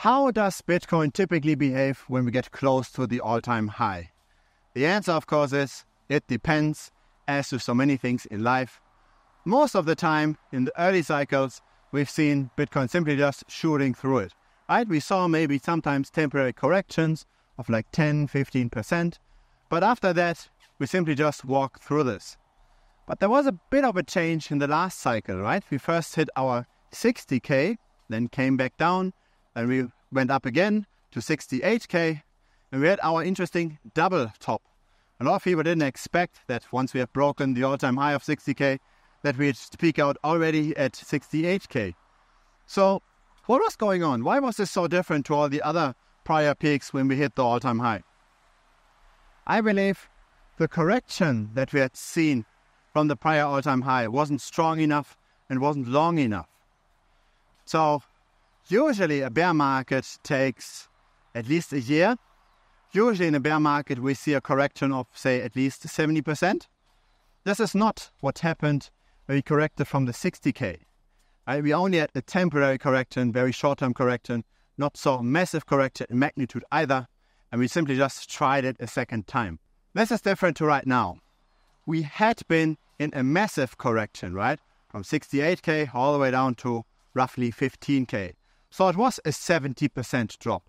How does Bitcoin typically behave when we get close to the all-time high? The answer, of course, is it depends, as with so many things in life. Most of the time, in the early cycles, we've seen Bitcoin simply just shooting through it. Right? We saw maybe sometimes temporary corrections of like 10, 15%. But after that, we simply just walk through this. But there was a bit of a change in the last cycle, right? We first hit our 60K, then came back down, then we went up again to 68K, and we had our interesting double top. A lot of people didn't expect that once we have broken the all-time high of 60K, that we'd peak out already at 68K. So what was going on? Why was this so different to all the other prior peaks when we hit the all-time high? I believe the correction that we had seen from the prior all-time high wasn't strong enough and wasn't long enough. So usually a bear market takes at least a year. Usually in a bear market we see a correction of, say, at least 70%. This is not what happened when we corrected from the 60K. Right? We only had a temporary correction, very short-term correction, not so massive correction in magnitude either, and we simply just tried it a second time. This is different to right now. We had been in a massive correction, right? From 68K all the way down to roughly 15K. So it was a 70% drop.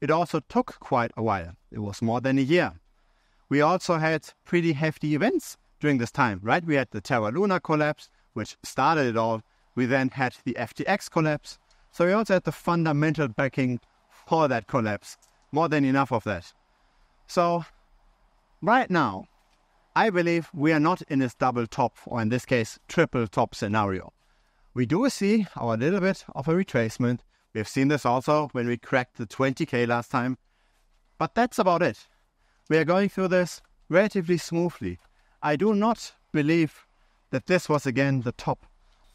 It also took quite a while. It was more than a year. We also had pretty hefty events during this time, right? We had the Terra Luna collapse, which started it all. We then had the FTX collapse. So we also had the fundamental backing for that collapse. More than enough of that. So right now, I believe we are not in this double top, or in this case, triple top scenario. We do see our little bit of a retracement. We've seen this also when we cracked the 20K last time. But that's about it. We are going through this relatively smoothly. I do not believe that this was again the top.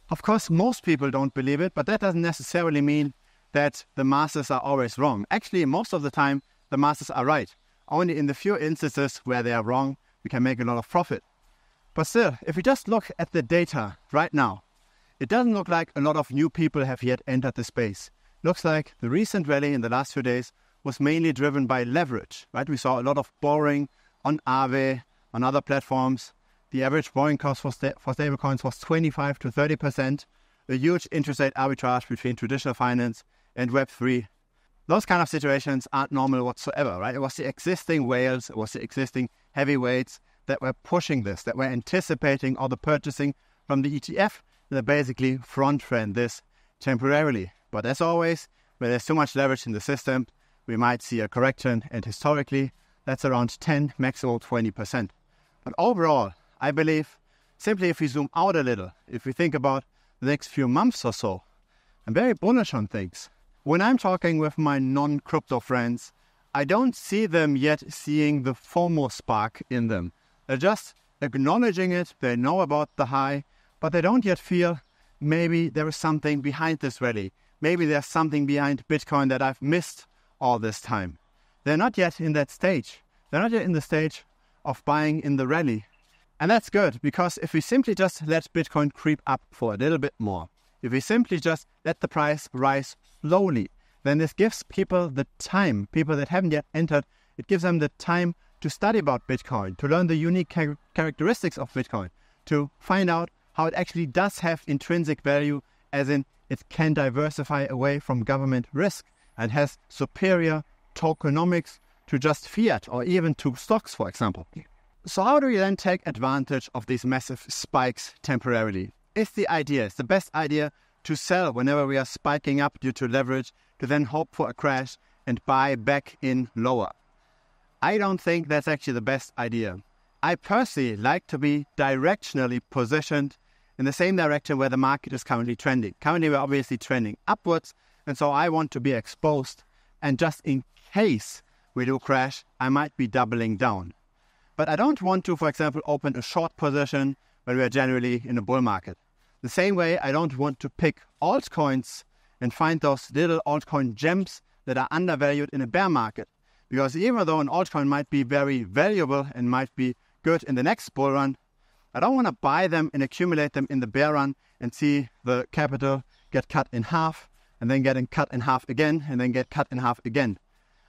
Of course, most people don't believe it, but that doesn't necessarily mean that the masses are always wrong. Actually, most of the time, the masses are right. Only in the few instances where they are wrong, we can make a lot of profit. But still, if we just look at the data right now, it doesn't look like a lot of new people have yet entered the space. Looks like the recent rally in the last few days was mainly driven by leverage, right? We saw a lot of borrowing on Aave, on other platforms. The average borrowing cost for stablecoins was 25 to 30%, a huge interest rate arbitrage between traditional finance and Web3. Those kind of situations aren't normal whatsoever, right? It was the existing whales, it was the existing heavyweights that were pushing this, that were anticipating all the purchasing from the ETF, that basically front-ran this temporarily. But as always, when there's too much leverage in the system, we might see a correction, and historically, that's around 10, maximum 20%. But overall, I believe, simply if we zoom out a little, if we think about the next few months or so, I'm very bullish on things. When I'm talking with my non-crypto friends, I don't see them yet seeing the FOMO spark in them. They're just acknowledging it, they know about the high, but they don't yet feel maybe there is something behind this rally. Maybe there's something behind Bitcoin that I've missed all this time. They're not yet in that stage. They're not yet in the stage of buying in the rally. And that's good, because if we simply just let Bitcoin creep up for a little bit more, if we simply just let the price rise slowly, then this gives people the time, people that haven't yet entered, it gives them the time to study about Bitcoin, to learn the unique characteristics of Bitcoin, to find out how it actually does have intrinsic value, as in it can diversify away from government risk and has superior tokenomics to just fiat or even to stocks, for example. So how do we then take advantage of these massive spikes temporarily? Is the best idea to sell whenever we are spiking up due to leverage, to then hope for a crash and buy back in lower? I don't think that's actually the best idea. I personally like to be directionally positioned in the same direction where the market is currently trending. Currently we're obviously trending upwards, and so I want to be exposed, and just in case we do crash, I might be doubling down. But I don't want to, for example, open a short position when we are generally in a bull market. The same way I don't want to pick altcoins and find those little altcoin gems that are undervalued in a bear market. Because even though an altcoin might be very valuable and might be good in the next bull run, I don't want to buy them and accumulate them in the bear run and see the capital get cut in half and then getting cut in half again, and then get cut in half again.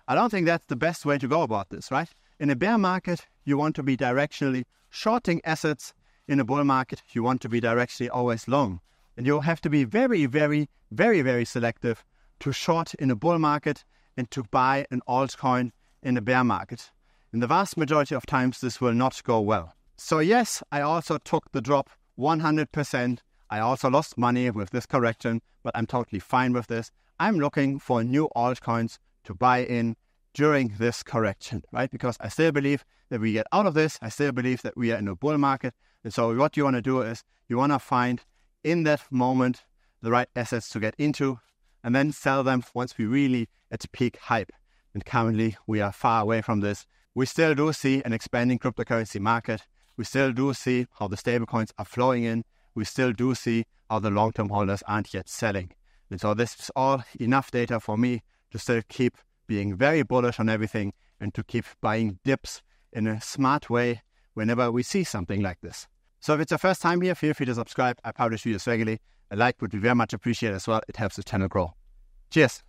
I don't think that's the best way to go about this, right? In a bear market, you want to be directionally shorting assets. In a bull market, you want to be directionally always long. And you have to be very, very, very, very selective to short in a bull market and to buy an altcoin in a bear market. In the vast majority of times, this will not go well. So yes, I also took the drop 100%. I also lost money with this correction, but I'm totally fine with this. I'm looking for new altcoins to buy in during this correction, right? Because I still believe that we get out of this. I still believe that we are in a bull market. And so what you want to do is you want to find in that moment the right assets to get into and then sell them once we really at peak hype. And currently we are far away from this. We still do see an expanding cryptocurrency market. We still do see how the stablecoins are flowing in. We still do see how the long-term holders aren't yet selling. And so this is all enough data for me to still keep being very bullish on everything and to keep buying dips in a smart way whenever we see something like this. So if it's your first time here, feel free to subscribe. I publish videos regularly. A like would be very much appreciated as well. It helps the channel grow. Cheers.